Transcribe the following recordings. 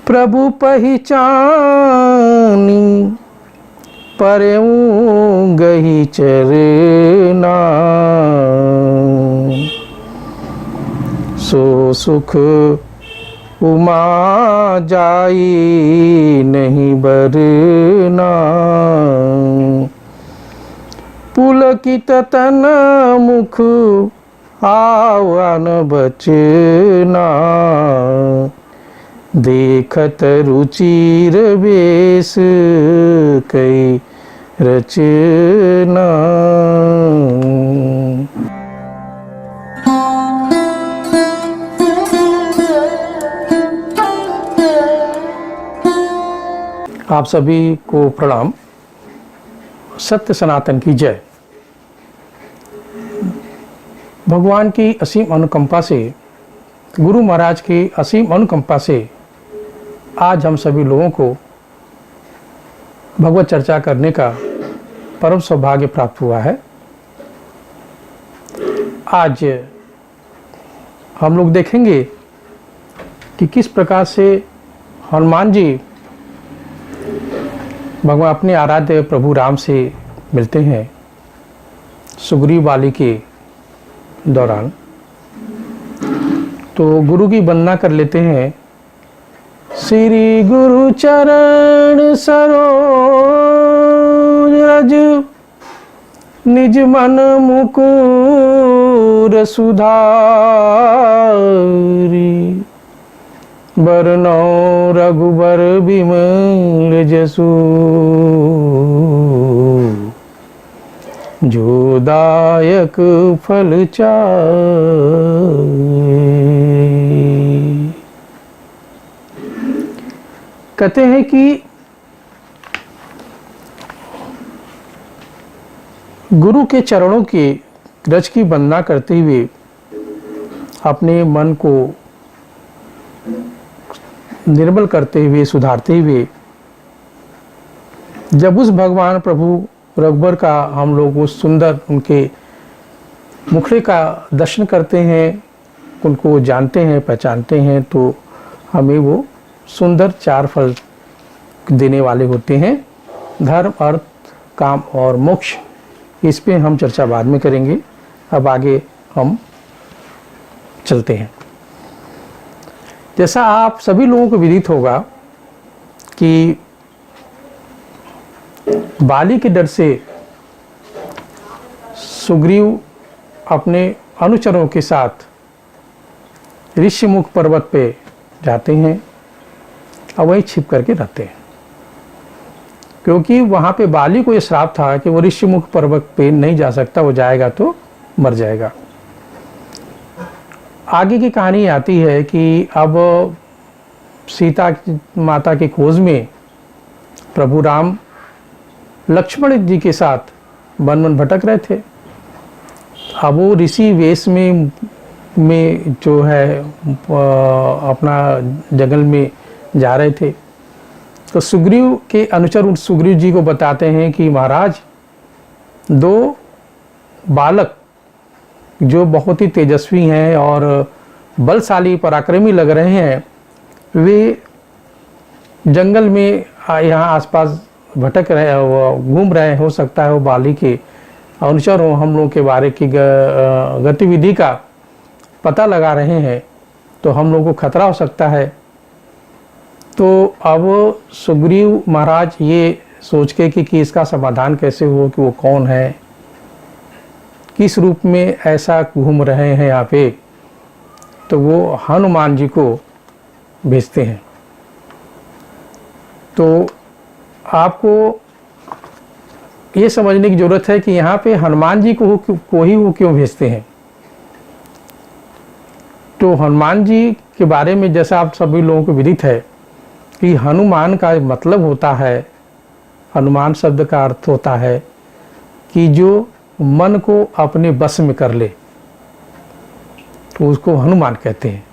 प्रभु पहचानी परऊं गही चरना, सो सुख उमा जाई नहीं बरना। पुलकित तन मुख आवन बचना, देखत रुचिर बेस कई रचना। आप सभी को प्रणाम। सत्य सनातन की जय। भगवान की असीम अनुकंपा से, गुरु महाराज की असीम अनुकंपा से आज हम सभी लोगों को भगवत चर्चा करने का परम सौभाग्य प्राप्त हुआ है। आज हम लोग देखेंगे कि किस प्रकार से हनुमान जी भगवान अपने आराध्य प्रभु राम से मिलते हैं सुग्रीव वाली के दौरान। तो गुरु की वंदना कर लेते हैं। श्री गुरु चरण सरोज रज, निज मन मुकुर सुधारी। बरनौ रघुबर बिमल जसु, जो दायक फल चारि। कहते हैं कि गुरु के चरणों के रज की वंदना करते हुए अपने मन को निर्मल करते हुए, सुधारते हुए, जब उस भगवान प्रभु रघुबर का हम लोग उस सुंदर उनके मुखड़े का दर्शन करते हैं, उनको जानते हैं, पहचानते हैं, तो हमें वो सुंदर चार फल देने वाले होते हैं। धर्म, अर्थ, काम और मोक्ष। इस पे हम चर्चा बाद में करेंगे। अब आगे हम चलते हैं। जैसा आप सभी लोगों को विदित होगा कि बाली के डर से सुग्रीव अपने अनुचरों के साथ ऋषिमुख पर्वत पे जाते हैं और वहीं छिप करके रहते हैं, क्योंकि वहाँ पे बाली को यह श्राप था कि वो ऋषिमुख पर्वत पे नहीं जा सकता, वो जाएगा तो मर जाएगा। आगे की कहानी आती है कि अब सीता माता की खोज में प्रभु राम लक्ष्मण जी के साथ वन वन भटक रहे थे। अब वो ऋषि वेश में जो है अपना जंगल में जा रहे थे। तो सुग्रीव के अनुचर सुग्रीव जी को बताते हैं कि महाराज, दो बालक जो बहुत ही तेजस्वी हैं और बलशाली पराक्रमी लग रहे हैं, वे जंगल में यहाँ आसपास भटक रहे, घूम रहे हैं। हो सकता है वो बाली के अनुचर हो, हम लोगों के बारे की गतिविधि का पता लगा रहे हैं, तो हम लोगों को खतरा हो सकता है। तो अब सुग्रीव महाराज ये सोच के कि इसका समाधान कैसे हो, कि वो कौन है, किस रूप में ऐसा घूम रहे हैं यहाँ पे, तो वो हनुमान जी को भेजते हैं। तो आपको ये समझने की ज़रूरत है कि यहाँ पे हनुमान जी को ही वो क्यों भेजते हैं। तो हनुमान जी के बारे में जैसा आप सभी लोगों को विदित है कि हनुमान का मतलब होता है, हनुमान शब्द का अर्थ होता है कि जो मन को अपने बस में कर ले, तो उसको हनुमान कहते हैं।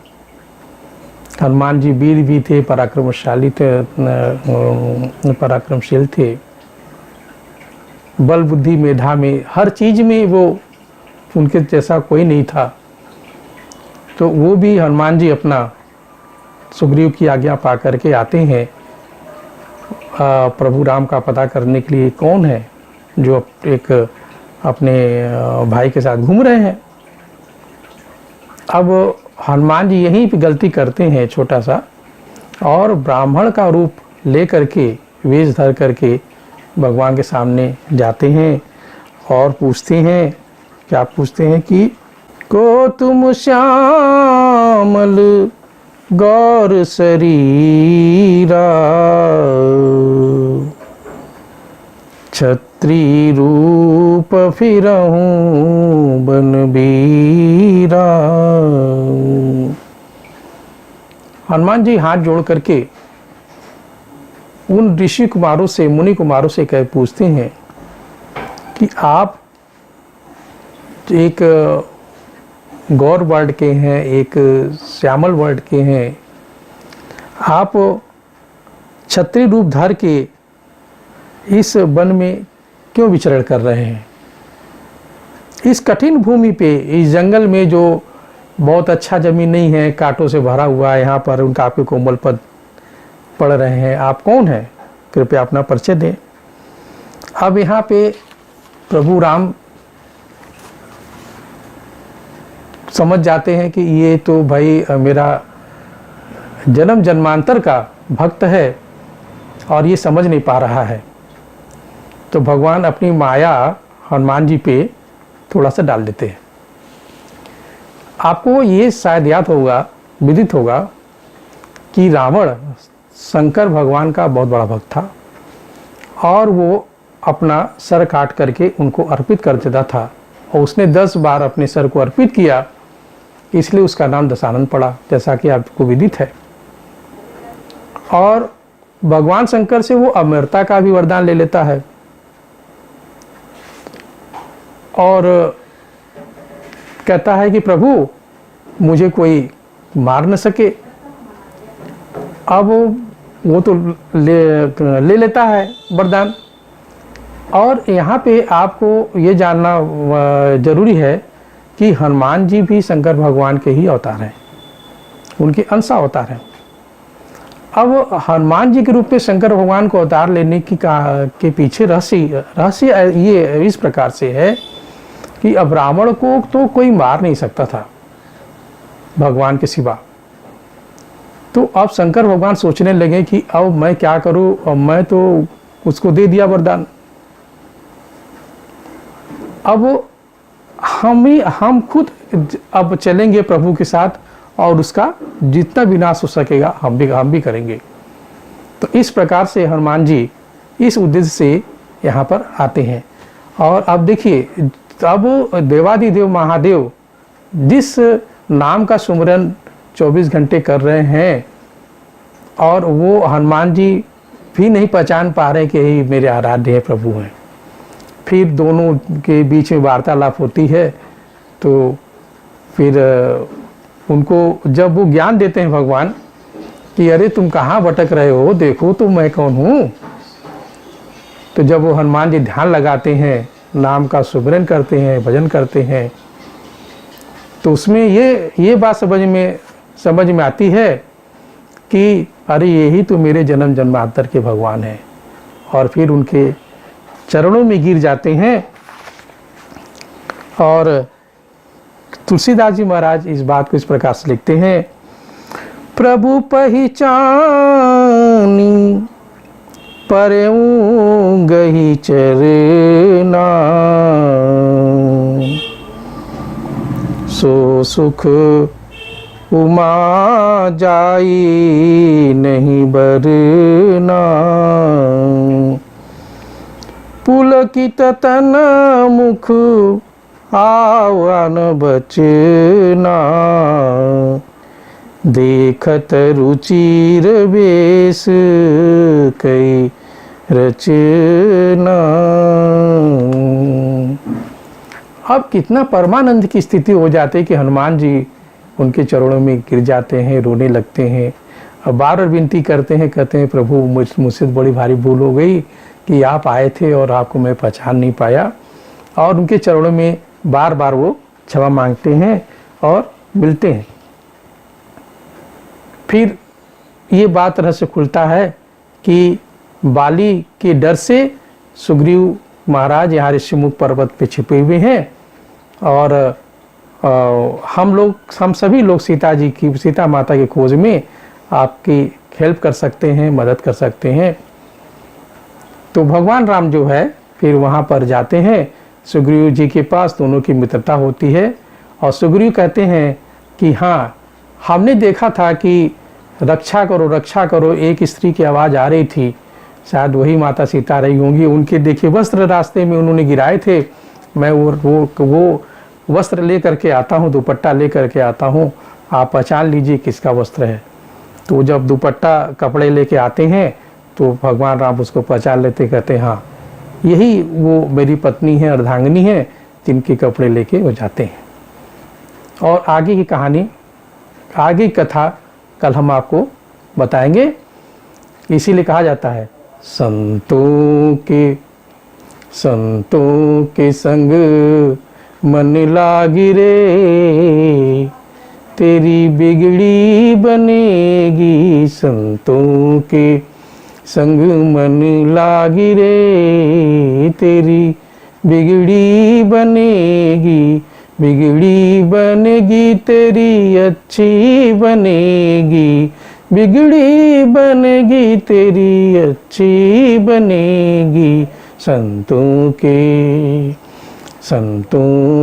हनुमान जी वीर भी थे, पराक्रमशाली थे, पराक्रमशील थे, बल बुद्धि मेधा में हर चीज में वो उनके जैसा कोई नहीं था। तो वो भी हनुमान जी अपना सुग्रीव की आज्ञा पा करके आते हैं प्रभु राम का पता करने के लिए कौन है जो एक अपने भाई के साथ घूम रहे हैं। अब हनुमान जी यहीं पे गलती करते हैं छोटा सा, और ब्राह्मण का रूप ले करके, वेश धर करके भगवान के सामने जाते हैं और पूछते हैं, क्या पूछते हैं कि को तुम श्यामल गौर शरीरा, छत्री रूप फिरहूं बनबीरा। हनुमान जी हाथ जोड़ करके उन ऋषि कुमारों से, मुनि कुमारों से कह पूछते हैं कि आप एक गौर वर्ड के हैं, एक श्यामल वर्ड के हैं, आप छत्री रूप धर के इस वन में क्यों विचरण कर रहे हैं? इस कठिन भूमि पे, इस जंगल में जो बहुत अच्छा जमीन नहीं है, कांटों से भरा हुआ है, यहाँ पर उनका आपके कोमल पद पड़ रहे हैं, आप कौन हैं? कृपया अपना परिचय दें। अब यहाँ पे प्रभु राम समझ जाते हैं कि ये तो भाई मेरा जन्म जन्मांतर का भक्त है और ये समझ नहीं पा रहा है। तो भगवान अपनी माया हनुमान जी पे थोड़ा सा डाल देते हैं। आपको ये शायद याद होगा, विदित होगा कि रावण शंकर भगवान का बहुत बड़ा भक्त था और वो अपना सर काट करके उनको अर्पित कर देता था, और उसने 10 बार अपने सर को अर्पित किया, इसलिए उसका नाम दशानन पड़ा, जैसा कि आपको विदित है। और भगवान शंकर से वो अमरता का भी वरदान ले लेता है और कहता है कि प्रभु मुझे कोई मार न सके। अब वो तो ले लेता है वरदान। और यहाँ पे आपको ये जानना जरूरी है कि हनुमान जी भी शंकर भगवान के ही अवतार हैं, उनके अंश अवतार हैं। अब हनुमान जी के रूप में शंकर भगवान को अवतार लेने के पीछे रहस्य ये इस प्रकार से है कि अब रावण को तो कोई मार नहीं सकता था भगवान के सिवा। तो अब शंकर भगवान सोचने लगे कि अब मैं क्या करूं, अब मैं तो उसको दे दिया वरदान, अब हम खुद अब चलेंगे प्रभु के साथ और उसका जितना विनाश हो सकेगा हम भी करेंगे। तो इस प्रकार से हनुमान जी इस उद्देश्य से यहाँ पर आते हैं। और अब देखिए, अब देवादिदेव महादेव जिस नाम का सुमिरन 24 घंटे कर रहे हैं और वो हनुमान जी भी नहीं पहचान पा रहे कि यही मेरे आराध्य प्रभु हैं। फिर दोनों के बीच में वार्तालाप होती है, तो फिर उनको जब वो ज्ञान देते हैं भगवान कि अरे तुम कहाँ भटक रहे हो, देखो तो मैं कौन हूँ। तो जब वो हनुमान जी ध्यान लगाते हैं, नाम का सुमिरन करते हैं, भजन करते हैं, तो उसमें ये बात समझ में आती है कि अरे यही तो मेरे जन्म जन्मांतर के भगवान हैं। और फिर उनके चरणों में गिर जाते हैं। और तुलसीदास जी महाराज इस बात को इस प्रकार से लिखते हैं, प्रभु पहचानी परऊं गही चरना, सो सुख उमा जाई नहीं बरना, पुलकित तन मुख आवन बचना, देखत रुचिर बेस कई रचना। अब कितना परमानंद की स्थिति हो जाती है कि हनुमान जी उनके चरणों में गिर जाते हैं, रोने लगते हैं। अब बार बार विनती करते हैं, कहते हैं प्रभु मुझसे बड़ी भारी भूल हो गई कि आप आए थे और आपको मैं पहचान नहीं पाया। और उनके चरणों में बार बार वो क्षमा मांगते हैं और मिलते हैं। फिर ये बात रहस्य खुलता है कि बाली के डर से सुग्रीव महाराज यहाँ ऋषिमुख पर्वत पे छिपे हुए हैं और हम सभी लोग सीता माता की खोज में आपकी हेल्प कर सकते हैं, मदद कर सकते हैं। तो भगवान राम जो है फिर वहाँ पर जाते हैं सुग्रीव जी के पास, दोनों की मित्रता होती है और सुग्रीव कहते हैं कि हाँ, हमने देखा था कि रक्षा करो, एक स्त्री की आवाज़ आ रही थी, शायद वही माता सीता रही होंगी। उनके देखिए वस्त्र रास्ते में उन्होंने गिराए थे, मैं वो वस्त्र ले करके आता हूँ, दुपट्टा ले करके आता हूँ, आप पहचान लीजिए किसका वस्त्र है। तो जब दुपट्टा कपड़े लेके आते हैं तो भगवान राम उसको पहचान लेते, कहते हाँ यही वो मेरी पत्नी है, अर्धांगिनी है, जिनके कपड़े लेके वो जाते हैं। और आगे की कहानी, आगे की कथा कल हम आपको बताएंगे। इसीलिए कहा जाता है संतों के संग मन लागी रे, तेरी बिगड़ी बनेगी। संतों के संग मन लागी रे, तेरी बिगड़ी बनेगी। बिगड़ी बनेगी तेरी अच्छी बनेगी, बिगड़ी बनेगी तेरी अच्छी बनेगी। संतों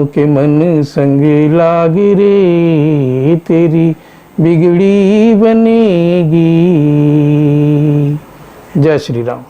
के मन संग लागी रे, तेरी बिगड़ी बनेगी। जय श्री राम।